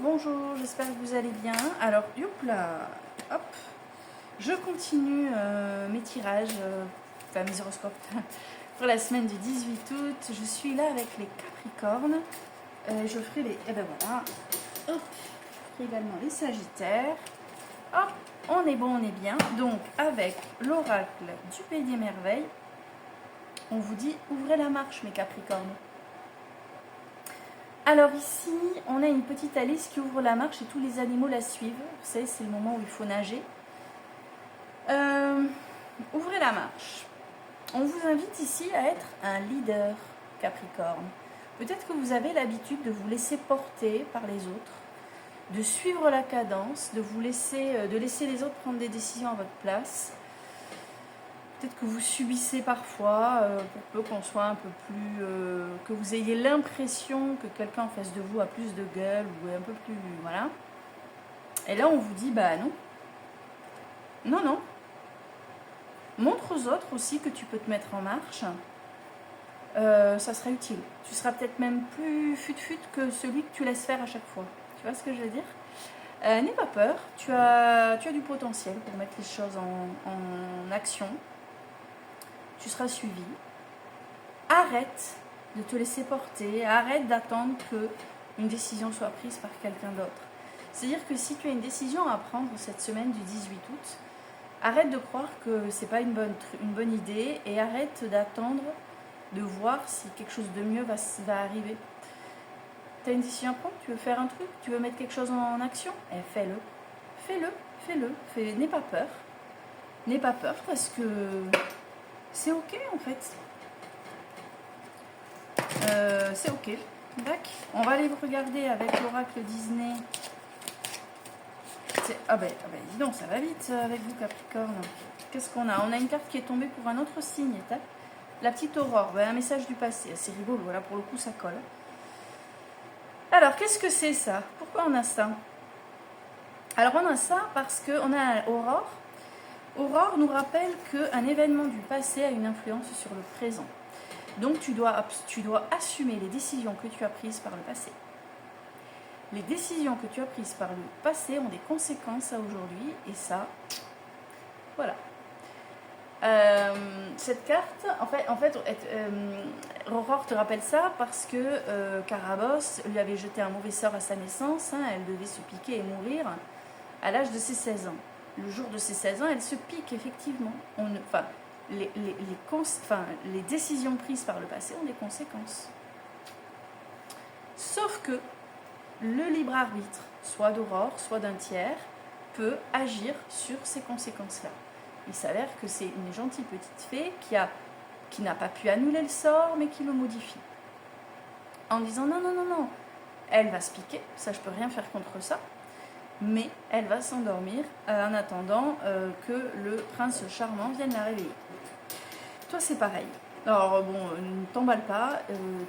bonjour, j'espère que vous allez bien. Alors, hop, je continue mes tirages, mes horoscopes, pour la semaine du 18 août. Je suis là avec les Capricornes. Je ferai les, et ben voilà, hop, je ferai également les Sagittaires. Hop, on est bon, on est bien. Donc, avec l'oracle du Pays des Merveilles, on vous dit, ouvrez la marche, mes Capricornes. Alors ici, on a une petite Alice qui ouvre la marche et tous les animaux la suivent. Vous savez, c'est le moment où il faut nager. Ouvrez la marche. On vous invite ici à être un leader, Capricorne. Peut-être que vous avez l'habitude de vous laisser porter par les autres, de suivre la cadence, de laisser les autres prendre des décisions à votre place. Peut-être que vous subissez parfois, pour peu qu'on soit un peu plus... que vous ayez l'impression que quelqu'un en face de vous a plus de gueule ou est un peu plus... Voilà. Et là, on vous dit, bah non. Non, non. Montre aux autres aussi que tu peux te mettre en marche. Ça sera utile. Tu seras peut-être même plus fut-fut que celui que tu laisses faire à chaque fois. Tu vois ce que je veux dire ? N'aie pas peur. Tu as du potentiel pour mettre les choses en action. Tu seras suivi. Arrête de te laisser porter, arrête d'attendre qu'une décision soit prise par quelqu'un d'autre. C'est-à-dire que si tu as une décision à prendre cette semaine du 18 août, arrête de croire que c'est pas une bonne idée et arrête d'attendre de voir si quelque chose de mieux va arriver. Tu as une décision à prendre, tu veux faire un truc, tu veux mettre quelque chose en action, fais-le. N'aie pas peur. N'aie pas peur parce que c'est ok en fait. C'est ok. D'accord. On va aller regarder avec l'oracle Disney. Dis donc, ça va vite avec vous, Capricorne. Qu'est-ce qu'on a ? On a une carte qui est tombée pour un autre signe. La petite aurore, un message du passé. C'est rigolo, voilà, pour le coup, ça colle. Alors, qu'est-ce que c'est ça ? Pourquoi on a ça ? Alors, on a ça parce qu'on a aurore. Aurore nous rappelle qu'un événement du passé a une influence sur le présent. Donc, tu dois assumer les décisions que tu as prises par le passé. Les décisions que tu as prises par le passé ont des conséquences à aujourd'hui. Et ça, voilà. Cette carte, en fait Aurore te rappelle ça parce que Carabosse lui avait jeté un mauvais sort à sa naissance. Elle devait se piquer et mourir à l'âge de ses 16 ans. Le jour de ses 16 ans, elle se pique effectivement. Les décisions prises par le passé ont des conséquences. Sauf que le libre arbitre, soit d'Aurore, soit d'un tiers, peut agir sur ces conséquences-là. Il s'avère que c'est une gentille petite fée qui n'a pas pu annuler le sort, mais qui le modifie. En disant non, elle va se piquer, ça je peux rien faire contre ça, mais elle va s'endormir en attendant que le prince charmant vienne la réveiller. Toi c'est pareil. Alors bon, ne t'emballe pas,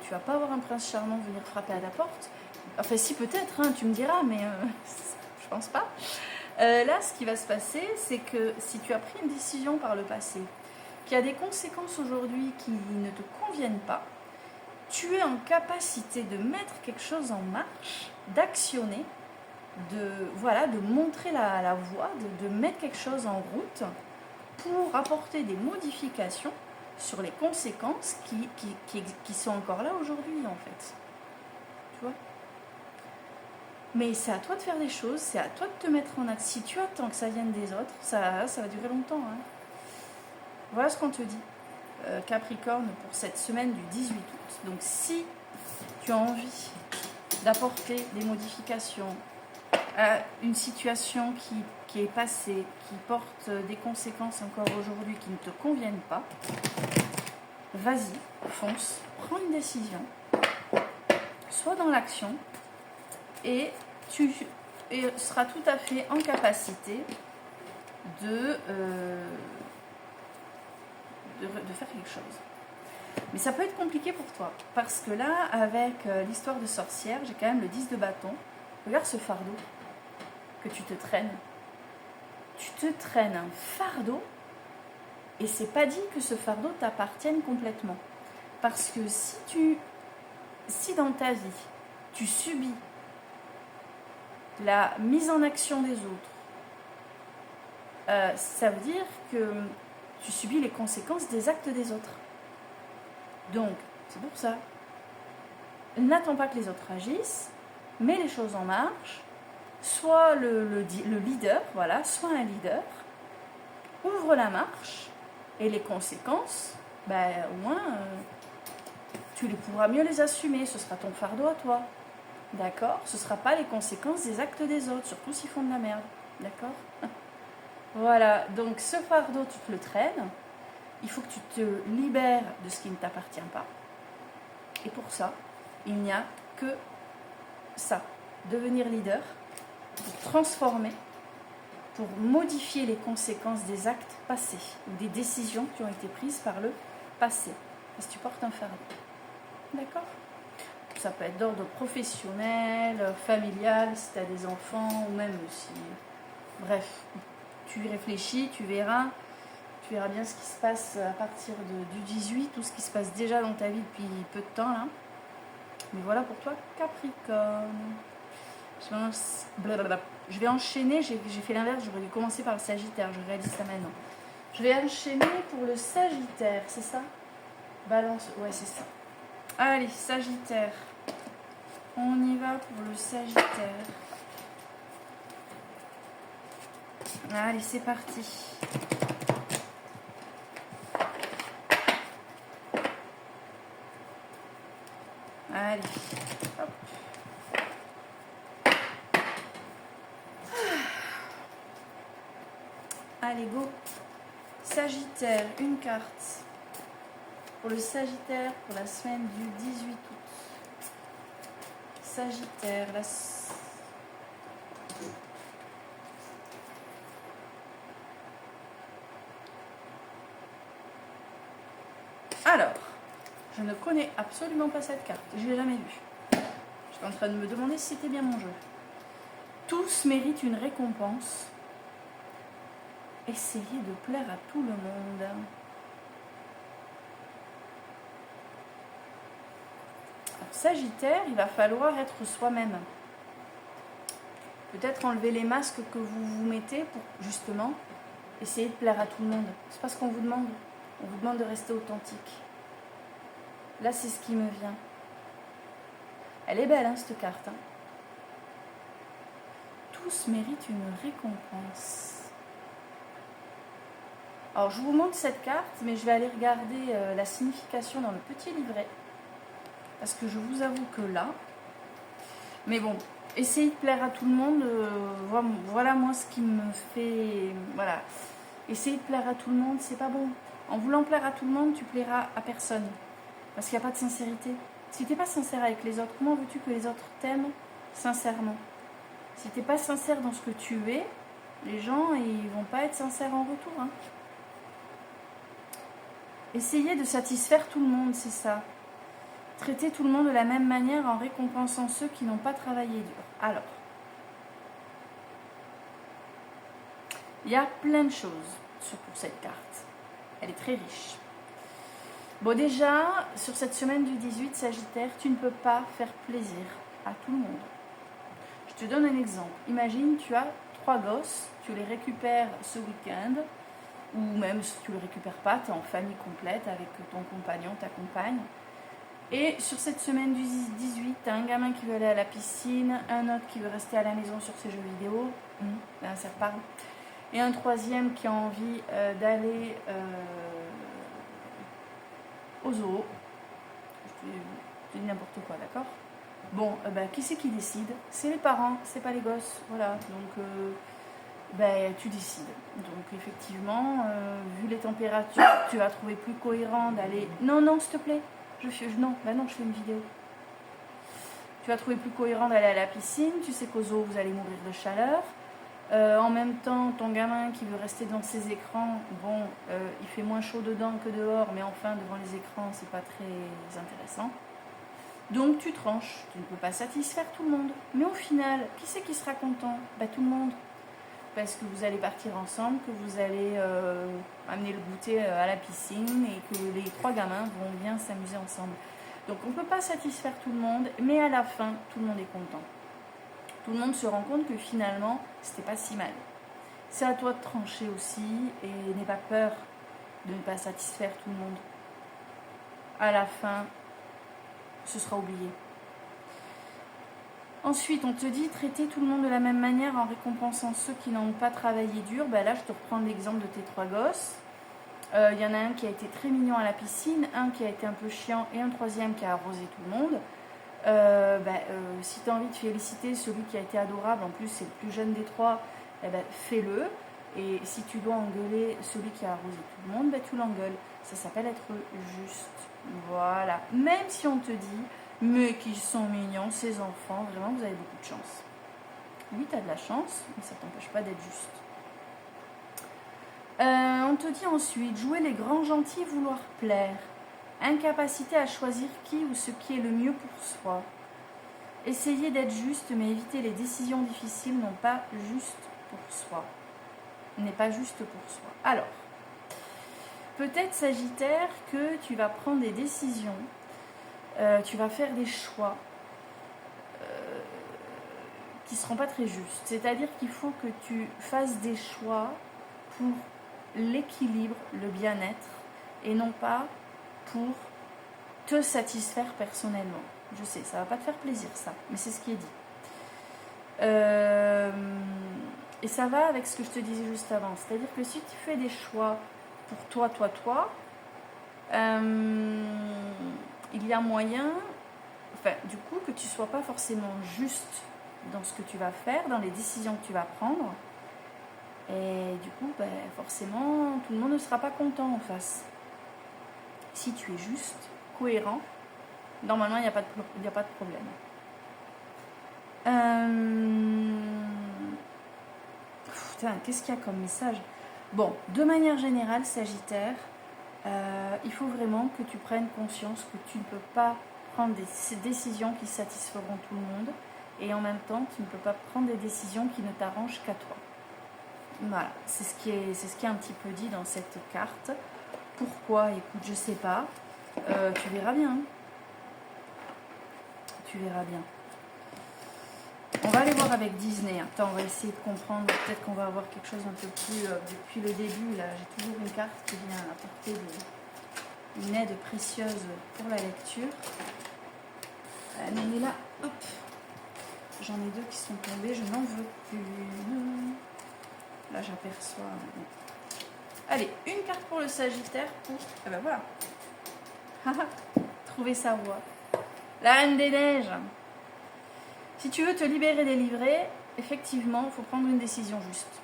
tu vas pas avoir un prince charmant venir frapper à ta porte. Enfin si peut-être, tu me diras, mais je pense pas. Là, ce qui va se passer, c'est que si tu as pris une décision par le passé, qui a des conséquences aujourd'hui qui ne te conviennent pas, tu es en capacité de mettre quelque chose en marche, d'actionner, de montrer la voie, de mettre quelque chose en route pour apporter des modifications sur les conséquences qui sont encore là aujourd'hui, en fait. Tu vois ? Mais c'est à toi de faire des choses, c'est à toi de te mettre en action. Si tu attends que ça vienne des autres, ça va durer longtemps. Voilà ce qu'on te dit, Capricorne, pour cette semaine du 18 août. Donc si tu as envie d'apporter des modifications à une situation qui est passée, qui porte des conséquences encore aujourd'hui qui ne te conviennent pas, vas-y, fonce, prends une décision, sois dans l'action. Et tu seras tout à fait en capacité de faire quelque chose. Mais ça peut être compliqué pour toi. Parce que là, avec l'histoire de sorcière, j'ai quand même le 10 de bâton. Regarde ce fardeau que tu te traînes. Tu te traînes un fardeau et c'est pas dit que ce fardeau t'appartienne complètement. Parce que si dans ta vie, tu subis la mise en action des autres, ça veut dire que tu subis les conséquences des actes des autres. Donc, c'est pour ça. N'attends pas que les autres agissent, mets les choses en marche, sois le leader, voilà, sois un leader, ouvre la marche, et les conséquences, ben, au moins, tu pourras mieux les assumer, ce sera ton fardeau à toi. D'accord? Ce ne sera pas les conséquences des actes des autres, surtout s'ils font de la merde. D'accord? Voilà, donc ce fardeau, tu te le traînes. Il faut que tu te libères de ce qui ne t'appartient pas. Et pour ça, il n'y a que ça. Devenir leader, pour transformer, pour modifier les conséquences des actes passés ou des décisions qui ont été prises par le passé. Parce que tu portes un fardeau. D'accord? Ça peut être d'ordre professionnel, familial, si tu as des enfants, ou même si... Bref, tu y réfléchis, tu verras bien ce qui se passe à partir du 18, tout ce qui se passe déjà dans ta vie depuis peu de temps, là. Mais voilà pour toi, Capricorne. Je vais enchaîner, j'ai fait l'inverse, j'aurais dû commencer par le Sagittaire, je réalise ça maintenant. Je vais enchaîner pour le Sagittaire, c'est ça? Balance, ouais, c'est ça. Allez, Sagittaire. On y va pour le Sagittaire. Allez, c'est parti. Allez, hop. Allez, go. Sagittaire, une carte. Pour le Sagittaire, pour la semaine du 18 août. Sagittaire, Alors, je ne connais absolument pas cette carte. Je ne l'ai jamais vue. J'étais en train de me demander si c'était bien mon jeu. Tous méritent une récompense. Essayez de plaire à tout le monde. Alors, Sagittaire, il va falloir être soi-même. Peut-être enlever les masques que vous vous mettez pour justement essayer de plaire à tout le monde. C'est pas ce qu'on vous demande. On vous demande de rester authentique. Là, c'est ce qui me vient. Elle est belle, hein, cette carte. Hein. Tous méritent une récompense. Alors, je vous montre cette carte, mais je vais aller regarder la signification dans le petit livret. Parce que je vous avoue que là... Mais bon, essayer de plaire à tout le monde, voilà moi ce qui me fait... Voilà. Essayer de plaire à tout le monde, c'est pas bon. En voulant plaire à tout le monde, tu plairas à personne. Parce qu'il n'y a pas de sincérité. Si tu n'es pas sincère avec les autres, comment veux-tu que les autres t'aiment sincèrement? Si tu n'es pas sincère dans ce que tu es, les gens, ils vont pas être sincères en retour. Hein. Essayez de satisfaire tout le monde, c'est ça. Traiter tout le monde de la même manière en récompensant ceux qui n'ont pas travaillé dur. Alors, il y a plein de choses pour cette carte. Elle est très riche. Bon, déjà, sur cette semaine du 18 Sagittaire, tu ne peux pas faire plaisir à tout le monde. Je te donne un exemple. Imagine, tu as 3 gosses, tu les récupères ce week-end, ou même si tu ne les récupères pas, tu es en famille complète avec ton compagnon, ta compagne. Et sur cette semaine du 18, tu as un gamin qui veut aller à la piscine, un autre qui veut rester à la maison sur ses jeux vidéo, là ça reparle, et un troisième qui a envie d'aller au zoo. Je dis n'importe quoi, d'accord? Bon, qui c'est qui décide? C'est les parents, c'est pas les gosses, voilà. Donc, tu décides. Donc, effectivement, vu les températures, tu vas trouver plus cohérent d'aller... Non, s'il te plaît. Je fais une vidéo. Tu vas trouver plus cohérent d'aller à la piscine. Tu sais qu'au zoo, vous allez mourir de chaleur. En même temps, ton gamin qui veut rester dans ses écrans, il fait moins chaud dedans que dehors, mais enfin, devant les écrans, c'est pas très intéressant. Donc, tu tranches. Tu ne peux pas satisfaire tout le monde. Mais au final, qui c'est qui sera content? Tout le monde. Parce que vous allez partir ensemble, que vous allez amener le goûter à la piscine et que les 3 gamins vont bien s'amuser ensemble. Donc, on ne peut pas satisfaire tout le monde, mais à la fin, tout le monde est content. tout le monde se rend compte que finalement, c'était pas si mal. C'est à toi de trancher aussi et n'aie pas peur de ne pas satisfaire tout le monde. À la fin, ce sera oublié. Ensuite, on te dit traiter tout le monde de la même manière en récompensant ceux qui n'ont pas travaillé dur. Ben là, je te reprends l'exemple de tes 3 gosses. Il y en a un qui a été très mignon à la piscine, un qui a été un peu chiant et un troisième qui a arrosé tout le monde. Si tu as envie de féliciter celui qui a été adorable, en plus c'est le plus jeune des 3, fais-le. Et si tu dois engueuler celui qui a arrosé tout le monde, tu l'engueules. Ça s'appelle être juste. Voilà. Même si on te dit, mais qu'ils sont mignons, ces enfants, vraiment vous avez beaucoup de chance. Oui, tu as de la chance, mais ça ne t'empêche pas d'être juste. On te dit ensuite, jouer les grands gentils, vouloir plaire. Incapacité à choisir qui ou ce qui est le mieux pour soi. Essayer d'être juste, mais éviter les décisions difficiles n'est pas juste pour soi. Alors, peut-être Sagittaire que tu vas prendre des décisions, tu vas faire des choix qui ne seront pas très justes. C'est-à-dire qu'il faut que tu fasses des choix pour l'équilibre, le bien-être, et non pas pour te satisfaire personnellement. Je sais, ça ne va pas te faire plaisir ça, mais c'est ce qui est dit. Et ça va avec ce que je te disais juste avant. C'est-à-dire que si tu fais des choix pour toi, il y a moyen, du coup, que tu ne sois pas forcément juste dans ce que tu vas faire, dans les décisions que tu vas prendre. Et du coup, forcément, tout le monde ne sera pas content en face. Si tu es juste, cohérent, normalement, il n'y a pas de problème. Qu'est-ce qu'il y a comme message? Bon, de manière générale, Sagittaire, il faut vraiment que tu prennes conscience que tu ne peux pas prendre des décisions qui satisferont tout le monde, et en même temps, tu ne peux pas prendre des décisions qui ne t'arrangent qu'à toi. Voilà, c'est ce qui est un petit peu dit dans cette carte. Pourquoi? Écoute, je sais pas. Tu verras bien. Tu verras bien. On va aller voir avec Disney. Attends, on va essayer de comprendre. Peut-être qu'on va avoir quelque chose un peu plus... depuis le début, là, j'ai toujours une carte qui vient apporter une aide précieuse pour la lecture. On est là. Hop. J'en ai 2 qui sont tombés. Je n'en veux plus. Là, j'aperçois... Allez, une carte pour le Sagittaire pour... Ah ben voilà. Trouver sa voie. La Reine des Neiges. Si tu veux te libérer, délivrer, effectivement, il faut prendre une décision juste.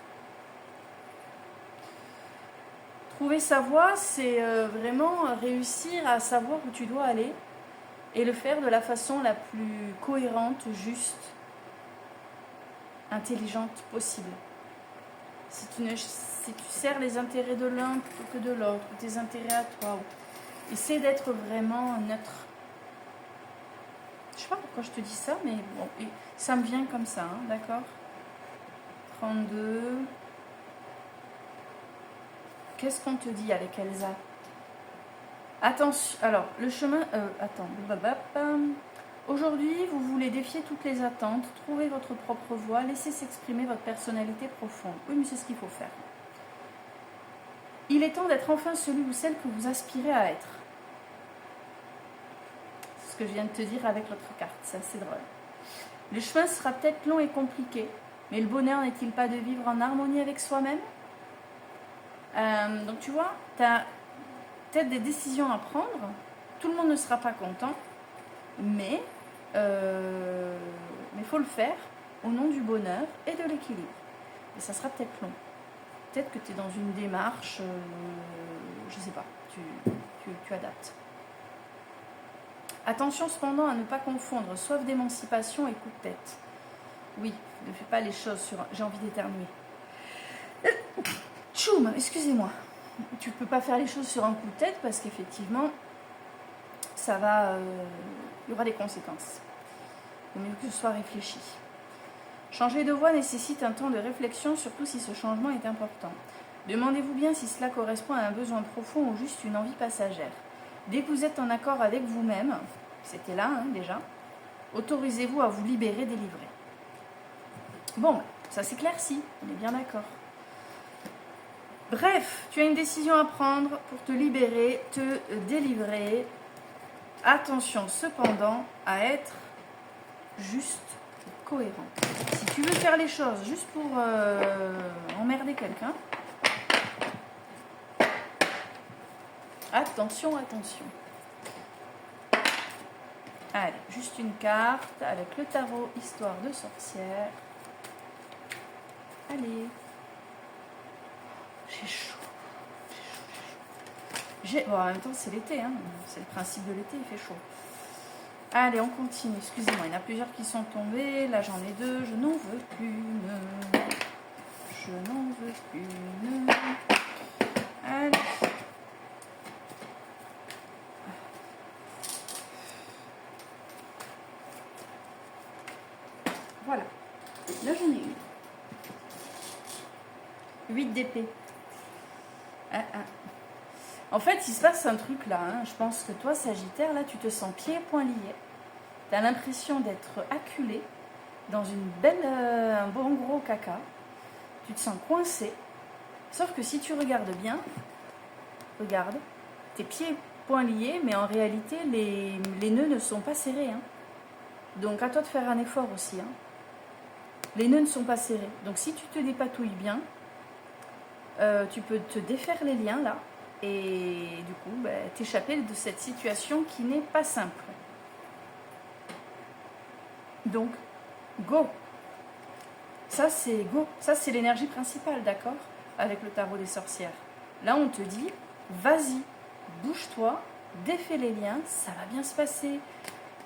Trouver sa voie, c'est vraiment réussir à savoir où tu dois aller et le faire de la façon la plus cohérente, juste, intelligente possible. Si tu sers les intérêts de l'un plutôt que de l'autre, ou tes intérêts à toi, essaie d'être vraiment neutre. Je sais pas pourquoi je te dis ça, mais bon, ça me vient comme ça, hein, d'accord? 32. Qu'est-ce qu'on te dit avec Elsa? Attention, alors, le chemin... attends. Aujourd'hui, vous voulez défier toutes les attentes, trouver votre propre voie, laisser s'exprimer votre personnalité profonde. Oui, mais c'est ce qu'il faut faire. Il est temps d'être enfin celui ou celle que vous aspirez à être. C'est ce que je viens de te dire avec l'autre carte, c'est assez drôle. Le chemin sera peut-être long et compliqué, mais le bonheur n'est-il pas de vivre en harmonie avec soi-même? Donc tu vois, tu as peut-être des décisions à prendre, tout le monde ne sera pas content, mais faut le faire au nom du bonheur et de l'équilibre. Et ça sera peut-être long. Peut-être que tu es dans une démarche, je sais pas, tu adaptes. Attention cependant à ne pas confondre soif d'émancipation et coup de tête. Oui, ne fais pas les choses sur... J'ai envie d'éternuer. Tchoum, excusez-moi. Tu ne peux pas faire les choses sur un coup de tête parce qu'effectivement, ça va... il y aura des conséquences. Il vaut mieux que ce soit réfléchi. Changer de voie nécessite un temps de réflexion, surtout si ce changement est important. Demandez-vous bien si cela correspond à un besoin profond ou juste une envie passagère. Dès que vous êtes en accord avec vous-même, c'était là déjà, autorisez-vous à vous libérer, délivrer. Bon, ça s'éclaircit, on est bien d'accord. Bref, tu as une décision à prendre pour te libérer, te délivrer. Attention cependant à être juste cohérent. Si tu veux faire les choses juste pour emmerder quelqu'un, attention, attention. Allez, juste une carte avec le tarot Histoire de sorcière. Allez. J'ai chaud. Bon, en même temps, c'est l'été, hein. C'est le principe de l'été, il fait chaud. Allez, on continue. Excusez-moi, il y en a plusieurs qui sont tombés. Là, j'en ai 2. Je n'en veux qu'une. Je n'en veux qu'une. Allez. Voilà. Là, j'en ai une. 8 d'épée. En fait, il se passe un truc là. Hein. Je pense que toi, Sagittaire, là, tu te sens pieds et poings liés. Tu as l'impression d'être acculé dans un bon gros caca. Tu te sens coincé. Sauf que si tu regardes bien, regarde, tes pieds et poings liés, mais en réalité, les nœuds ne sont pas serrés. Hein. Donc, à toi de faire un effort aussi. Hein. Les nœuds ne sont pas serrés. Donc, si tu te dépatouilles bien, tu peux te défaire les liens là. Et du coup, t'échapper de cette situation qui n'est pas simple. Donc, go. Ça, c'est go. Ça, c'est l'énergie principale, d'accord? Avec le tarot des sorcières. Là, on te dit, vas-y, bouge-toi, défais les liens, ça va bien se passer.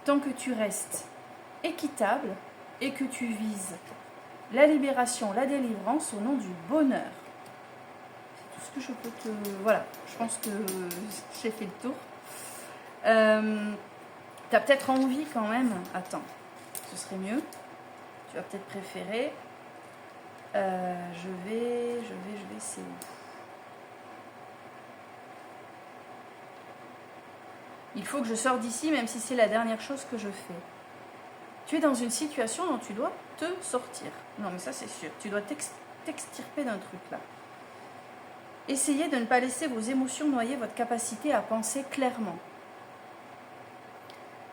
Tant que tu restes équitable et que tu vises la libération, la délivrance au nom du bonheur. C'est tout ce que je peux te... Voilà, je pense que j'ai fait le tour. T'as peut-être envie quand même... Attends, ce serait mieux. Tu vas peut-être préférer... je vais, c'est où? Il faut que je sorte d'ici, même si c'est la dernière chose que je fais. Tu es dans une situation dont tu dois te sortir. Non, mais ça, c'est sûr. Tu dois t'extirper d'un truc, là. Essayez de ne pas laisser vos émotions noyer votre capacité à penser clairement.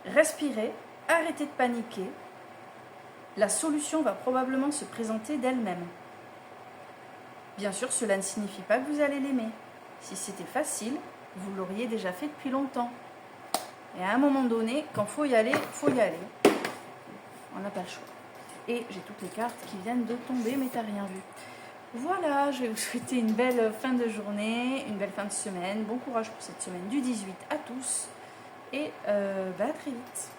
Respirez, arrêtez de paniquer. La solution va probablement se présenter d'elle-même. Bien sûr, cela ne signifie pas que vous allez l'aimer. Si c'était facile, vous l'auriez déjà fait depuis longtemps. Et à un moment donné, quand il faut y aller, on n'a pas le choix. Et j'ai toutes les cartes qui viennent de tomber, mais t'as rien vu. Voilà, je vais vous souhaiter une belle fin de journée, une belle fin de semaine. Bon courage pour cette semaine du 18 à tous. Et à très vite.